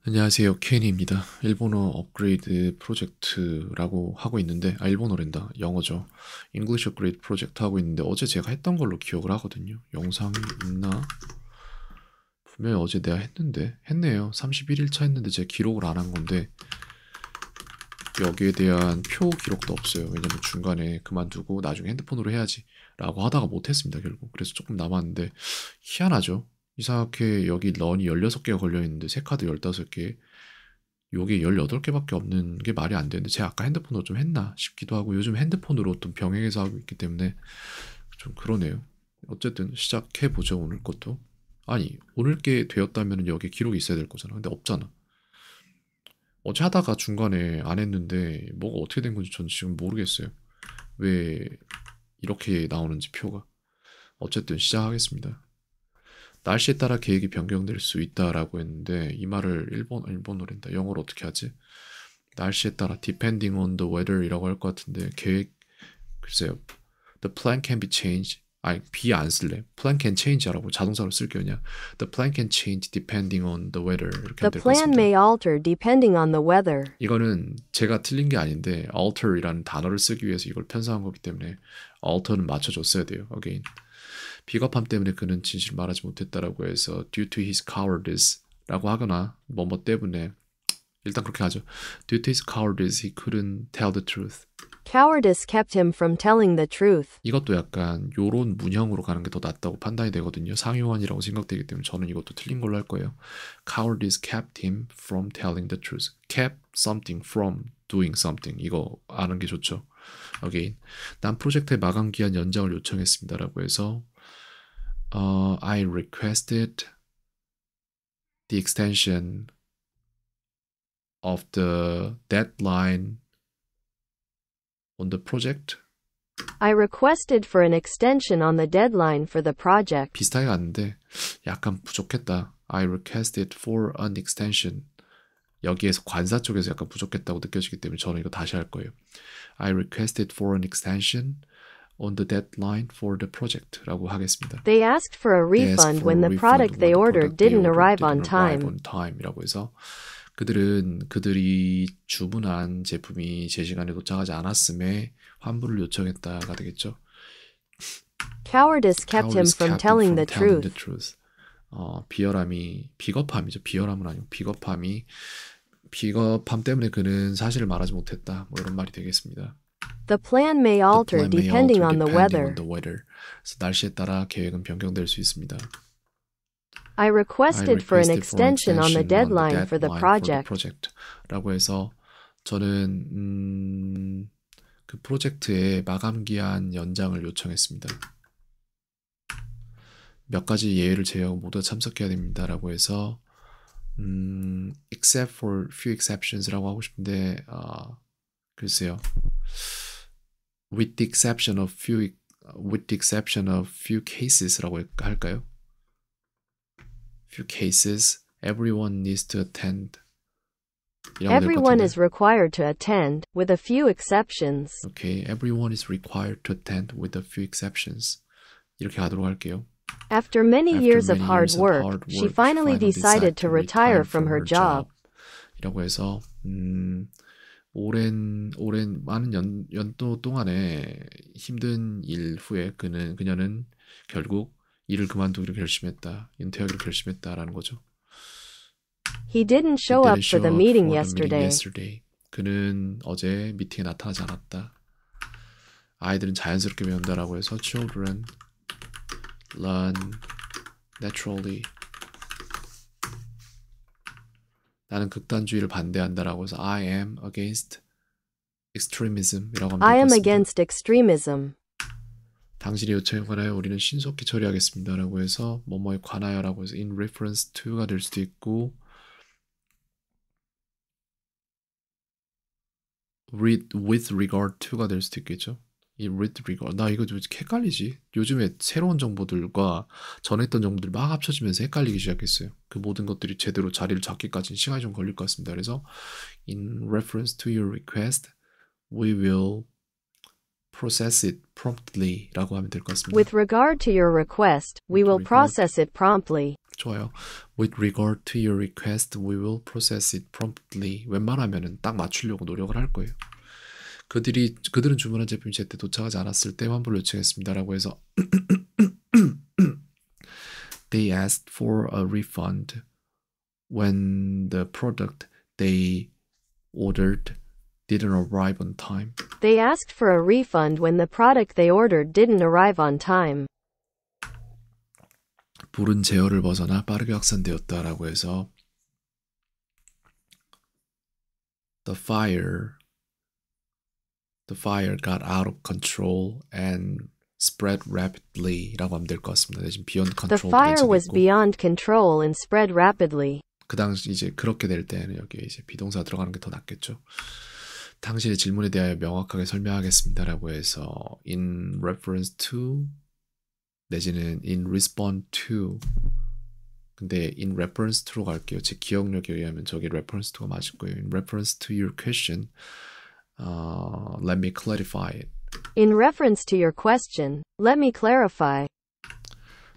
안녕하세요. 케인입니다. 일본어 업그레이드 프로젝트라고 하고 있는데, 일본어랜다. 영어죠. English 업그레이드 프로젝트 하고 있는데, 어제 제가 했던 걸로 기억을 하거든요. 영상이 있나? 분명히 어제 내가 했네요. 31일차 했는데 제가 기록을 안 한 건데, 여기에 대한 표 기록도 없어요. 왜냐면 중간에 그만두고 나중에 핸드폰으로 해야지. 라고 하다가 못했습니다, 결국. 그래서 조금 남았는데, 희한하죠? 이상하게 여기 런이 16개가 걸려있는데, 새 카드 15개, 요게 18개밖에 없는 게 말이 안 되는데 제가 아까 핸드폰으로 좀 했나 싶기도 하고 요즘 핸드폰으로 또 병행해서 하고 있기 때문에 좀 그러네요. 어쨌든 시작해보죠. 오늘 것도. 아니 오늘 게 되었다면 여기 기록이 있어야 될 거잖아. 근데 없잖아. 어제 하다가 중간에 안 했는데 뭐가 어떻게 된 건지 전 지금 모르겠어요. 왜 이렇게 나오는지 표가. 어쨌든 시작하겠습니다. 날씨에 따라 계획이 변경될 수 있다라고 했는데 이 말을 일본어랜다. 영어로 어떻게 하지? 날씨에 따라 depending on the weather이라고 할 것 같은데 계획 글쎄요. The plan can be changed. 아니 be 안 쓸래. Plan can change라고 자동사로 쓸게요 그냥. The plan can change depending on the weather 이렇게 The 하면 될 것 plan 같습니다. may alter depending on the weather. 이거는 제가 틀린 게 아닌데 alter이라는 단어를 쓰기 위해서 이걸 편성한 거기 때문에 alter는 맞춰줬어야 돼요. Again. 비겁함 때문에 그는 진실을 말하지 못했다라고 해서 due to his cowardice라고 하거나 뭐뭐 때문에 일단 그렇게 하죠. Due to his cowardice, he couldn't tell the truth. Cowardice kept him from telling the truth. 이것도 약간 요런 문형으로 가는 게 더 낫다고 판단이 되거든요. 상용환이라고 생각되기 때문에 저는 이것도 틀린 걸로 할 거예요. Cowardice kept him from telling the truth. Kept something from doing something. 이거 아는 게 좋죠. Again. 난 프로젝트의 마감 기한 연장을 요청했습니다라고 해서 I requested the extension of the deadline on the project. I requested for an extension on the deadline for the project. 비슷하게 갔는데 약간 부족했다. I requested for an extension. 여기에서 관사 쪽에서 약간 부족했다고 느껴지기 때문에 저는 이거 다시 할 거예요. I requested for an extension on the deadline for the project 라고 하겠습니다. They asked for a refund when the product they ordered didn't arrive on time. 이라고 해서 그들이 주문한 제품이 제 시간에 도착하지 않았음에 환불을 요청했다가 되겠죠. Cowardice kept him from telling the truth. 비겁함이죠. 비열함은 아니고 비겁함 때문에 그는 사실을 말하지 못했다. 뭐 이런 말이 되겠습니다. The plan may alter depending on the weather. 그래서 날씨에 따라 계획은 변경될 수 있습니다. I requested for an extension on the deadline for the project. 라고 해서 저는 그 프로젝트의 마감 기한 연장을 요청했습니다. 몇 가지 예외를 제외하고 모두 참석해야 됩니다라고 해서 except for few exceptions라고 하고 싶은데 글쎄요. with the exception of few cases라고 할까요? few cases, everyone needs to attend. Everyone is required to attend, with a few exceptions. Okay, everyone is required to attend with a few exceptions. 이렇게 하도록 할게요. After many years of hard work, she finally decided to retire from her job. 이라고 해서 많은 연도 동안에 힘든 일 후에 그녀는 결국 일을 그만두기로 결심했다. 은퇴하기로 결심했다라는 거죠. He didn't show up for the meeting yesterday. 그는 어제 미팅에 나타나지 않았다. 아이들은 자연스럽게 배운다라고 해서 children learn naturally. 나는 극단주의를 반대한다라고 해서 I am against extremism이라고 하면 I am 되겠습니다. against extremism. 당신의 요청에 관하여 우리는 신속히 처리하겠습니다라고 해서 뭐뭐에 관하여라고 해서 in reference to가 될 수도 있고 with regard to가 될 수도 있겠죠. 이 with regard 나 이거 좀 헷갈리지. 요즘에 새로운 정보들과 전에 했던 정보들이 막 합쳐지면서 헷갈리기 시작했어요. 그 모든 것들이 제대로 자리를 잡기까지는 시간이 좀 걸릴 것 같습니다. 그래서 in reference to your request we will process it promptly 라고 하면 될 것 같습니다. With regard to your request, we will process it promptly. 좋아요. With regard to your request, we will process it promptly. 웬만하면은 딱 맞추려고 노력을 할 거예요. 그들은 주문한 제품이 제때 도착하지 않았을 때 환불을 요청했습니다라고 해서 They asked for a refund when the product they ordered didn't arrive on time. They asked for a refund when the product they ordered didn't arrive on time. 불은 제어를 벗어나 빠르게 확산되었다라고 해서 The fire got out of control and spread rapidly 라고 하면 될 것 같습니다. 지금 beyond control. The fire was beyond control and spread rapidly. 그 당시 이제 그렇게 될 때는 여기에 이제 비동사 들어가는 게 더 낫겠죠. 당신의 질문에 대하여 명확하게 설명하겠습니다라고 해서 in reference to 내지는 in response to 근데 in reference to로 갈게요. 제 기억력에 의하면 저기 reference to가 맞을 거예요. in reference to your question let me clarify it. In reference to your question, let me clarify.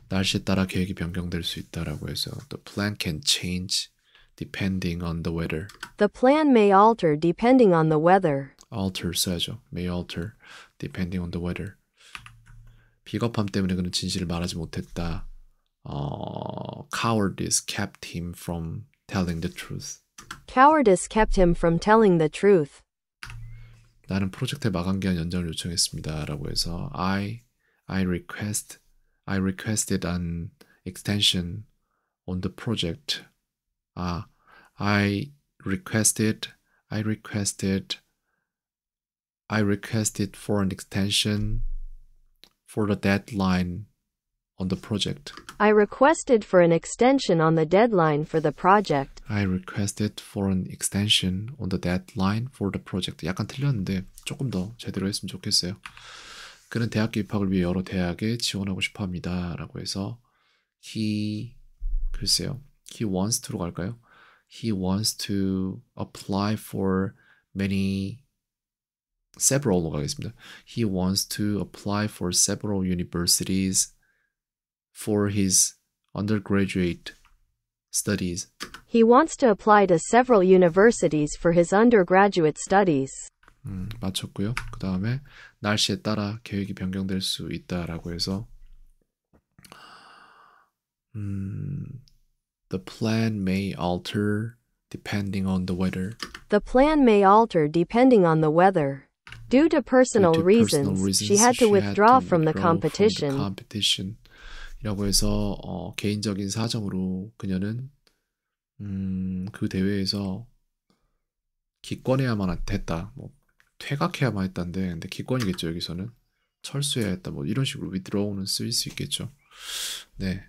날씨에 따라 계획이 변경될 수 있다라고 해서 the plan can change depending on the weather. The plan may alter depending on the weather. alter 써야죠. may alter depending on the weather. 비겁함 때문에 그는 진실을 말하지 못했다. Cowardice kept him from telling the truth. Cowardice kept him from telling the truth. 나는 프로젝트의 마감 기한 연장을 요청했습니다라고 해서 I requested an extension on the project. I requested for an extension for the deadline on the project. I requested for an extension on the deadline for the project. I requested for an extension on the deadline for the project. 약간 틀렸는데 조금 더 제대로 했으면 좋겠어요. 그는 대학교 입학을 위해 여러 대학에 지원하고 싶어 합니다. 라고 해서 글쎄요. He wants to로 갈까요? He wants to apply for several로 가겠습니다. He wants to apply for several universities for his undergraduate studies. He wants to apply to several universities for his undergraduate studies. 맞췄고요. 그 다음에 날씨에 따라 계획이 변경될 수 있다라고 해서 The plan may alter depending on the weather. The plan may alter depending on the weather. Due to personal reasons, she had to withdraw from the competition. 이라고 해서 개인적인 사정으로 그녀는 그 대회에서 기권해야만 했다. 뭐 퇴각해야만 했다는데 근데 기권이겠죠. 여기서는 철수해야 했다. 뭐 이런 식으로 withdraw는 쓰일 수 있겠죠. 네,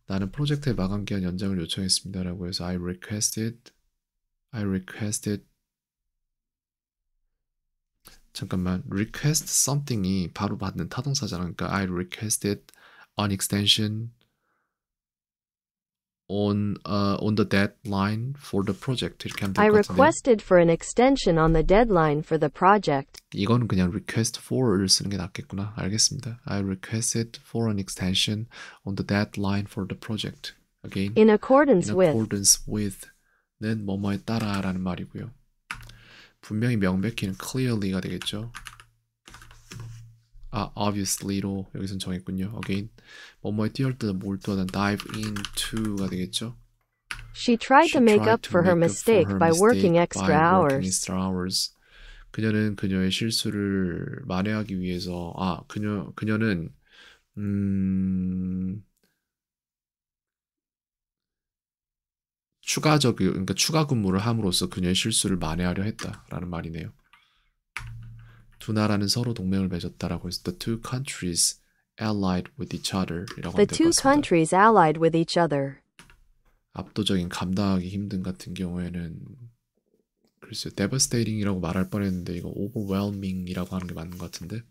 나는 프로젝트의 마감 기한 연장을 요청했습니다라고 해서 I requested 잠깐만, request something이 바로 받는 타동사잖아. 그러니까 I requested an extension on the deadline for the project 이렇게 하면 될 I 것 같은데. requested for an extension on the deadline for the project. 이거는 그냥 request for를 쓰는 게 낫겠구나. 알겠습니다. I requested for an extension on the deadline for the project. Again, In accordance with는 뭐뭐에 따라라는 말이고요. 분명히 명백히는 clearly가 되겠죠. obviously로 여기선 정했군요. Again, 뭐뭐에 뛰어들다 몰두하다 dive into 가 되겠죠. She tried to make up for her mistake by working extra hours. 그녀는 그녀의 실수를 만회하기 위해서 그녀는 그러니까 추가 근무를 함으로써 그녀의 실수를 만회하려 했다라는 말이네요. 두 나라는 서로 동맹을 맺었다라고 해서 the two countries allied with each other 이라고 하면 될 것 같습니다. The two countries allied with each other. 압도적인 감당하기 힘든 같은 경우에는 글쎄요, devastating이라고 말할 뻔했는데 이거 overwhelming이라고 하는 게 맞는 것 같은데.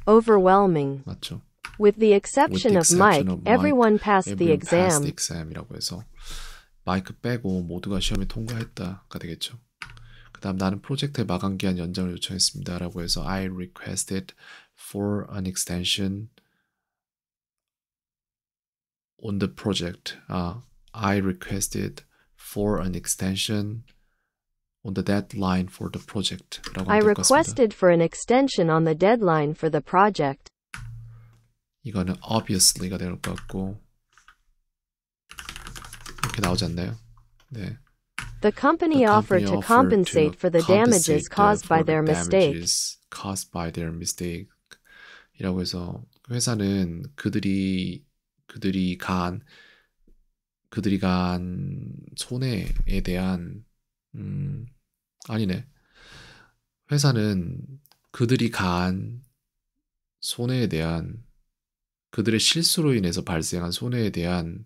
Overwhelming. 맞죠. With the exception of Mike, everyone passed the exam이라고 해서 마이크 빼고 모두가 시험에 통과했다가 되겠죠. 그 다음 나는 프로젝트의 마감 기한 연장을 요청했습니다 라고 해서 I requested for an extension on the project. I requested for an extension on the deadline for the project. I requested for an extension on the deadline for the project. 이거는 obviously가 될 것 같고 이렇게 나오지 않나요? 네. The company offered to compensate for the damages caused by their mistake. 이라고 해서 회사는 그들이 간 손해에 대한 아니네. 회사는 그들이 간 손해에 대한 그들의 실수로 인해서 발생한 손해에 대한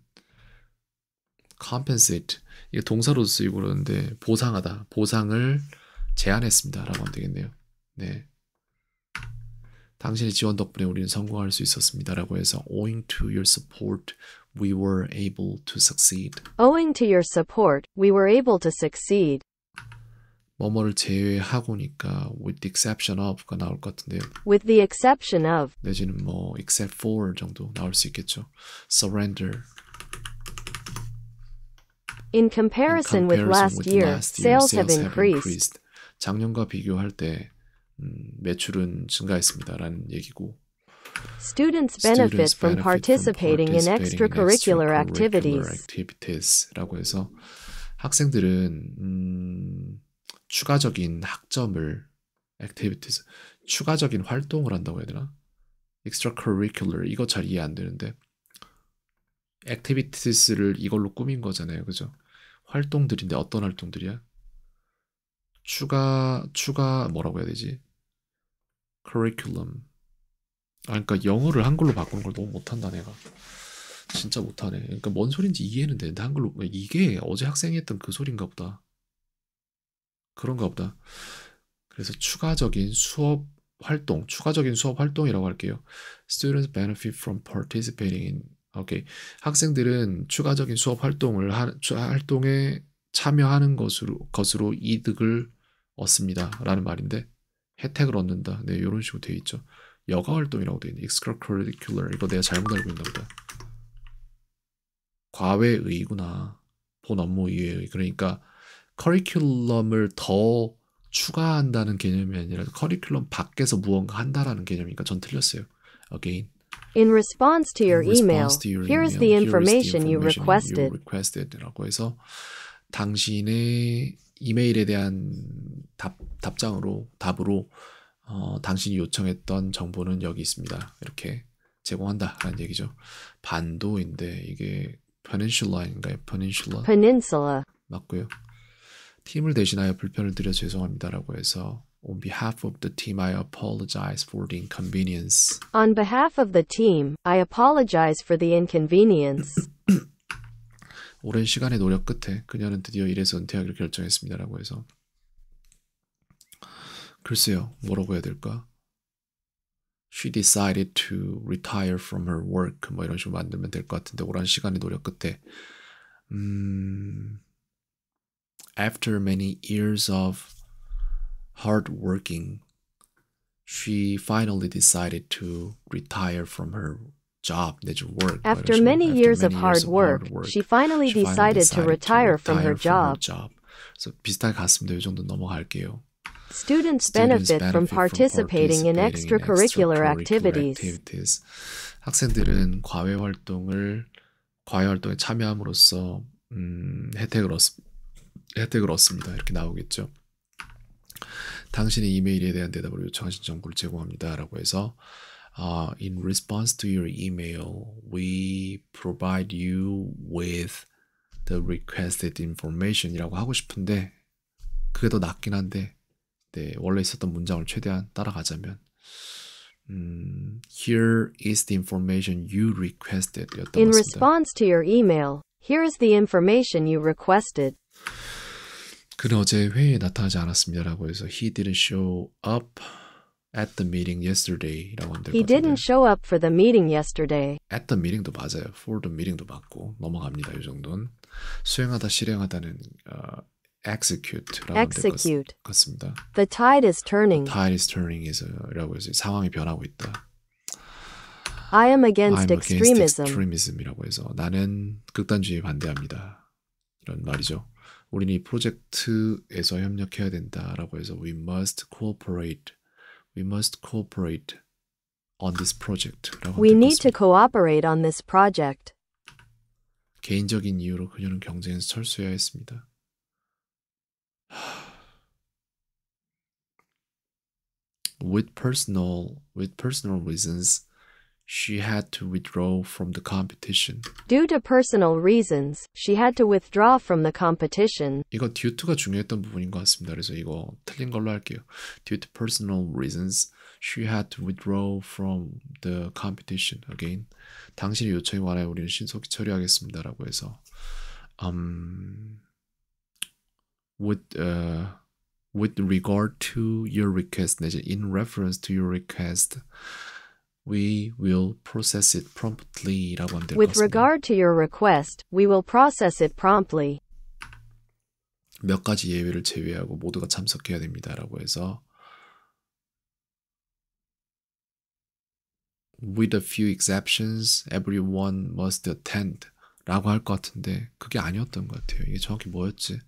compensate 이게 동사로 쓰이고 그러는데 보상하다, 보상을 제안했습니다라고 하면 되겠네요. 네, 당신의 지원 덕분에 우리는 성공할 수 있었습니다라고 해서 owing to your support, we were able to succeed. Owing to your support, we were able to succeed. 뭐뭐를 제외하고니까 with the exception of가 나올 것 같은데요. With the exception of. 내지는 뭐 except for 정도 나올 수 있겠죠. Surrender. In comparison with last year, sales have increased. 작년과 비교할 때 매출은 증가했습니다라는 얘기고. Students benefit from participating in extracurricular activities라고 해서 학생들은 추가적인 학점을 activities, 추가적인 활동을 한다고 해야 되나? extracurricular 이거 잘 이해 안 되는데 activities를 이걸로 꾸민 거잖아요, 그죠? 활동들인데 어떤 활동들이야? 추가 뭐라고 해야 되지? curriculum. 그러니까 영어를 한글로 바꾸는 걸 너무 못한다 내가. 진짜 못하네. 그러니까 뭔 소린지 이해는 되는데 한글로 이게 어제 학생이 했던 그 소린가 보다. 그런가 보다. 그래서 추가적인 수업 활동이라고 할게요. Students benefit from participating in. 오케이. 학생들은 추가적인 수업 활동에 참여하는 것으로 이득을 얻습니다라는 말인데 혜택을 얻는다. 네, 이런 식으로 되어 있죠. 여가 활동이라고 되어 있네. extracurricular. 이거 내가 잘못 알고 있나 보다. 과외의구나. 본 업무 이외의. 그러니까 커리큘럼을 더 추가한다는 개념이 아니라 커리큘럼 밖에서 무언가 한다라는 개념이니까 전 틀렸어요. Again. In response to your email, here's the information you requested. 라고 해서 당신의 이메일에 대한 답으로 당신이 요청했던 정보는 여기 있습니다. 이렇게 제공한다라는 얘기죠. 반도인데 이게 Peninsula인가요? Peninsula. 맞고요. 팀을 대신하여 불편을 드려 죄송합니다라고 해서 On behalf of the team, I apologize for the inconvenience. On behalf of the team, I apologize for the inconvenience. 오랜 시간의 노력 끝에 그녀는 드디어 일에서 은퇴하기로 결정했습니다라고 해서 글쎄요, 뭐라고 해야 될까? She decided to retire from her work. 뭐 이런 식으로 만들면 될 것 같은데 오랜 시간의 노력 끝에 After many years of hard working, she finally decided to retire from her job, work. After many years of hard work, she finally decided to retire from her job. 그래서 비슷하게 갔습니다. 이 정도 넘어갈게요. Students benefit from participating in extracurricular activities. 학생들은 과외 활동에 참여함으로써 혜택을 얻습니다. 이렇게 나오겠죠. 당신의 이메일에 대한 대답으로 요청하신 정보를 제공합니다라고 해서 In response to your email, we provide you with the requested information이라고 하고 싶은데 그게 더 낫긴 한데 네, 원래 있었던 문장을 최대한 따라가자면 Here is the information you requested 였던 것 같습니다. In response to your email, here is the information you requested. 그는 어제 회의에 나타나지 않았습니다라고 해서 He didn't show up at the meeting yesterday라고 하면 될 것 같은데 He didn't show up for the meeting yesterday. At the meeting도 맞아요. For the meeting도 맞고 넘어갑니다. 이 정도는. 수행하다, 실행하다는 execute라고 하면 될 것 같습니다. The tide is turning. The tide is turning 라고 해서 상황이 변하고 있다. I am against I'm against extremism. extremism이라고 해서 나는 극단주의에 반대합니다. 이런 말이죠. 우리는 이 프로젝트에서 협력해야 된다라고 해서 we must cooperate on this project라고 We 하면 need to 될것 같습니다. cooperate on this project. 개인적인 이유로 그녀는 경쟁에서 철수해야 했습니다. With personal reasons, she had to withdraw from the competition. Due to personal reasons, she had to withdraw from the competition. 이거 due to가 중요했던 부분인 것 같습니다. 그래서 이거 틀린 걸로 할게요. Due to personal reasons, she had to withdraw from the competition. Again, 당신의 요청에 관하여 우리는 신속히 처리하겠습니다라고 해서 with regard to your request, 내지 in reference to your request, we will process it promptly라고 하면 될 것 With 같습니다. regard to your request, we will process it promptly. 몇 가지 예외를 제외하고 모두가 참석해야 됩니다라고 해서 with a few exceptions, everyone must attend 라고 할 것 같은데 그게 아니었던 것 같아요. 이게 정확히 뭐였지?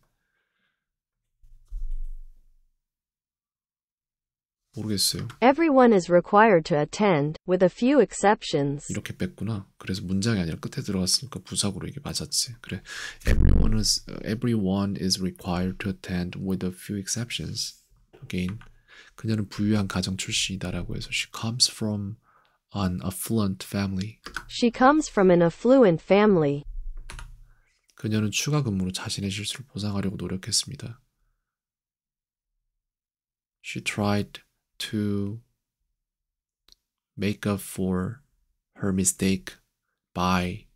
모르겠어요. Everyone is required to attend, with a few exceptions. 이렇게 뺐구나. 그래서 문장이 아니라 끝에 들어갔으니까 부사구로 이게 맞았지. 그래. Everyone is required to attend with a few exceptions. Again, 그녀는 부유한 가정 출신이다라고 해서 she comes from an affluent family. She comes from an affluent family. 그녀는 추가 근무로 자신의 실수를 보상하려고 노력했습니다. She tried to make up for her mistake by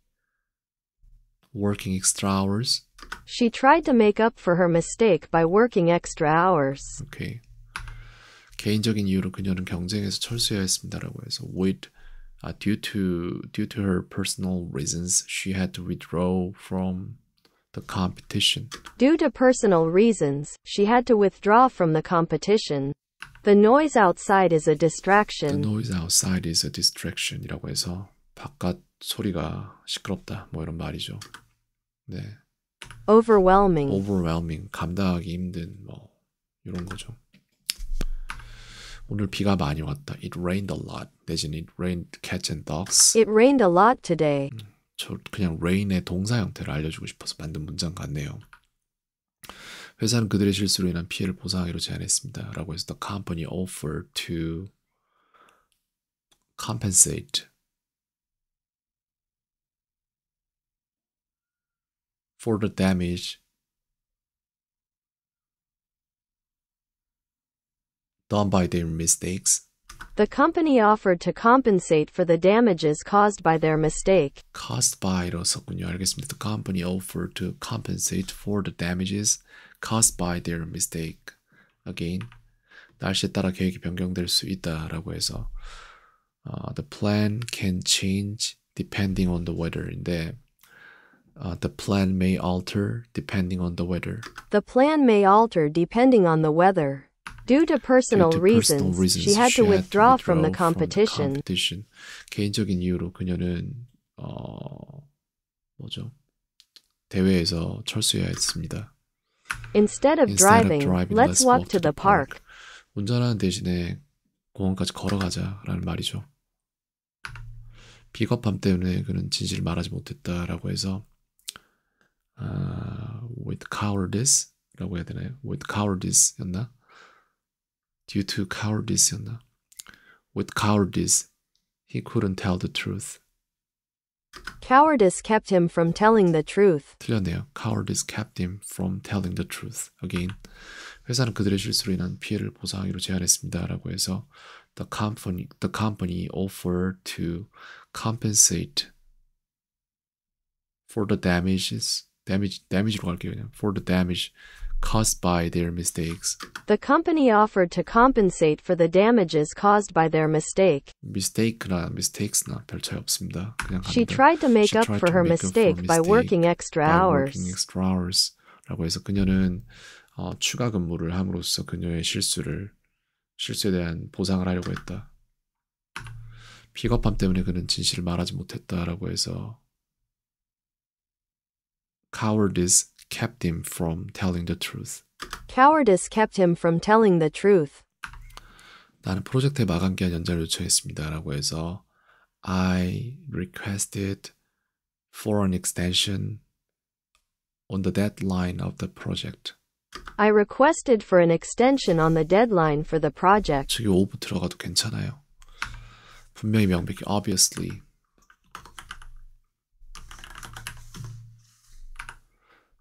working extra hours. She tried to make up for her mistake by working extra hours. 오케이. 개인적인 이유로 그녀는 경쟁에서 철수해야 했습니다라고 해서 due to her personal reasons, she had to withdraw from the competition. Due to personal reasons, she had to withdraw from the competition. The noise outside is a The distraction. noise outside is a distraction이라고 해서 바깥 소리가 시끄럽다 뭐 이런 말이죠. 네. Overwhelming. overwhelming 감당하기 힘든 뭐 이런 거죠. 오늘 비가 많이 왔다. It rained a lot. 내지는 it rained cats and dogs. It rained a lot today. 저 그냥 rain의 동사 형태를 알려주고 싶어서 만든 문장 같네요. 회사는 그들의 실수로 인한 피해를 보상하기로 제안했습니다. 라고 해서 the company offered to compensate for the damage done by their mistakes. The company offered to compensate for the damages caused by their mistake. caused by로 썼군요. 알겠습니다. The company offered to compensate for the damages caused by their mistake. Again, 날씨에 따라 계획이 변경될 수 있다라고 해서 the plan can change depending on the weather인데 the plan may alter depending on the weather. The plan may alter depending on the weather. Due to personal reasons, she had to withdraw from the competition. 개인적인 이유로 그녀는 대회에서 철수해야 했습니다. Instead of driving, let's walk to the park. 운전하는 대신에 공원까지 걸어가자라는 말이죠. 비겁함 때문에 그는 진실을 말하지 못했다라고 해서 with cowardice라고 해야 되나요? with cowardice였나? due to cowardice였나? with cowardice, he couldn't tell the truth. Cowardice kept him from telling the truth. 틀렸네요. Cowardice kept him from telling the truth. Again, 회사는 그들의 실수로 인한 피해를 보상하기로 제안했습니다라고 해서 the company offered to compensate for the damage로 갈게요 그냥. for the damage caused by their mistakes. The company offered to compensate for the damages caused by their mistake. mistakes나 별 차이 없습니다. 그냥 She 갑니다. tried to make She up tried for to her make up for mistake by working extra by hours. working extra hours라고 해서 그녀는 추가 근무를 함으로써 그녀의 실수에 대한 보상을 하려고 했다. 비겁함 때문에 그는 진실을 말하지 못했다라고 해서 cowardice kept him from telling the truth. Cowardice kept him from telling the truth. 나는 프로젝트의 마감 기한 연장을 요청했습니다라고 해서 I requested for an extension on the deadline of the project. I requested for an extension on the deadline for the project. 저기 of 들어가도 괜찮아요. 분명히 명백히 obviously.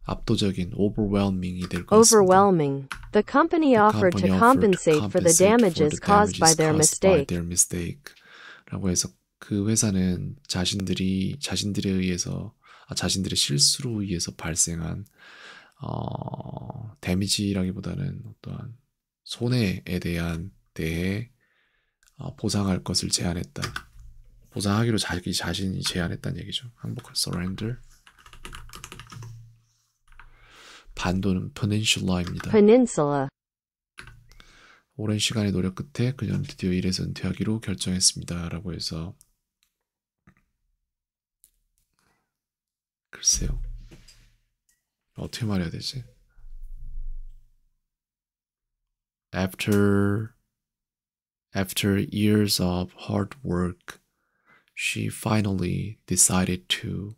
압도적인 overwhelming이 될 것 같습니다. Overwhelming. The company offered to compensate for the damages caused by their mistake. 라고 해서 그 회사는 자신들의 실수로 의해서 발생한 데미지라기보다는 어떠한 손해에 대해 보상할 것을 제안했다. 보상하기로 자기 자신이 제안했다는 얘기죠. 항복할 surrender. 반도는 peninsula입니다. Peninsula. 오랜 시간의 노력 끝에 그녀는 드디어 일에서 은퇴하기로 결정했습니다. 라고 해서 글쎄요. 어떻게 말해야 되지? After years of hard work, she finally decided to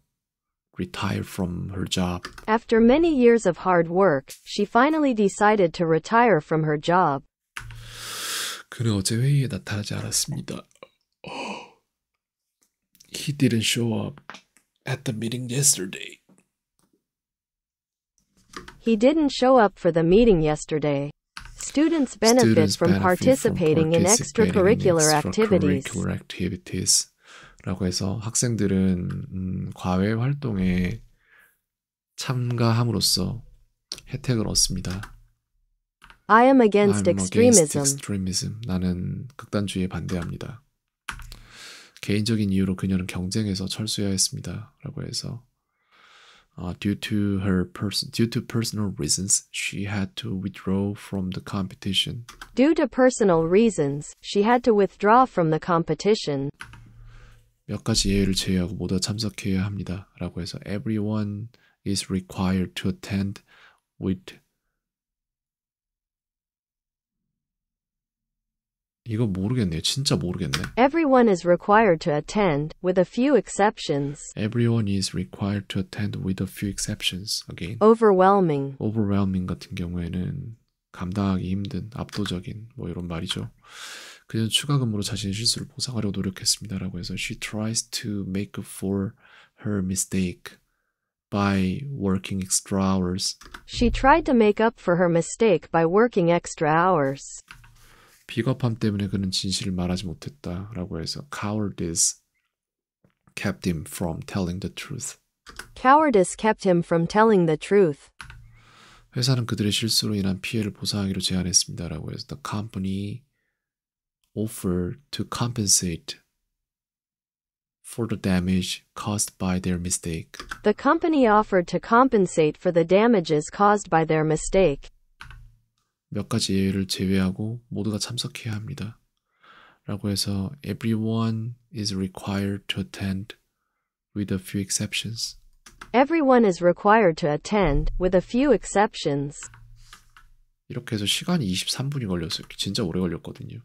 retire from her job. After many years of hard work, she finally decided to retire from her job. 그는 어제 회의에 나타나지 않았습니다. He didn't show up at the meeting yesterday. He didn't show up for the meeting yesterday. Students benefit from participating in extracurricular activities. 라고 해서 학생들은 과외 활동에 참가함으로써 혜택을 얻습니다. I am against extremism. 나는 극단주의에 반대합니다. 개인적인 이유로 그녀는 경쟁에서 철수해야 했습니다. 라고 해서 due to personal reasons, she had to withdraw from the competition. Due to personal reasons, she had to withdraw from the competition. 몇 가지 예외를 제외하고 모두 참석해야 합니다. 라고 해서 everyone is required to attend with 이거 모르겠네요. 진짜 모르겠네. Everyone is required to attend, with a few exceptions. Everyone is required to attend with a few exceptions. Again. Overwhelming. Overwhelming 같은 경우에는 감당하기 힘든, 압도적인 뭐 이런 말이죠. 그녀는 추가 근무로 자신의 실수를 보상하려고 노력했습니다라고 해서 she tries to make up for her mistake by working extra hours. She tried to make up for her mistake by working extra hours. 비겁함 때문에 그는 진실을 말하지 못했다라고 해서 cowardice kept him from telling the truth. Cowardice kept him from telling the truth. 회사는 그들의 실수로 인한 피해를 보상하기로 제안했습니다라고 해서 the company offered to compensate for the damage caused by their mistake. The company offered to compensate for the damages caused by their mistake. 몇 가지 예외를 제외하고 모두가 참석해야 합니다. 라고 해서 everyone is required to attend with a few exceptions. Everyone is required to attend, with a few exceptions. 이렇게 해서 시간이 23분이 걸렸어요. 진짜 오래 걸렸거든요.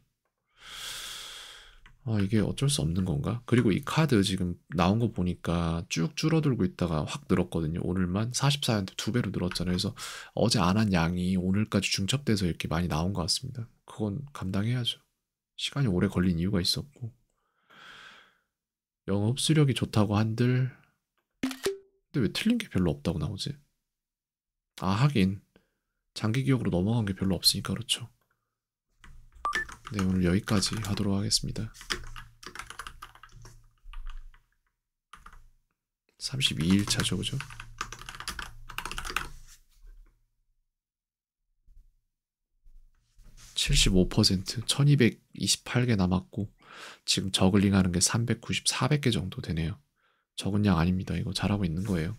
이게 어쩔 수 없는 건가? 그리고 이 카드 지금 나온 거 보니까 쭉 줄어들고 있다가 확 늘었거든요. 오늘만 44년대 2배로 늘었잖아요. 그래서 어제 안 한 양이 오늘까지 중첩돼서 이렇게 많이 나온 것 같습니다. 그건 감당해야죠. 시간이 오래 걸린 이유가 있었고. 영어 흡수력이 좋다고 한들 근데 왜 틀린 게 별로 없다고 나오지? 하긴 장기 기억으로 넘어간 게 별로 없으니까 그렇죠. 네, 오늘 여기까지 하도록 하겠습니다. 32일차죠, 그죠? (75%) 1228개 남았고 지금 저글링 하는 게 390, 400개 정도 되네요. 적은 양 아닙니다. 이거 잘하고 있는 거예요.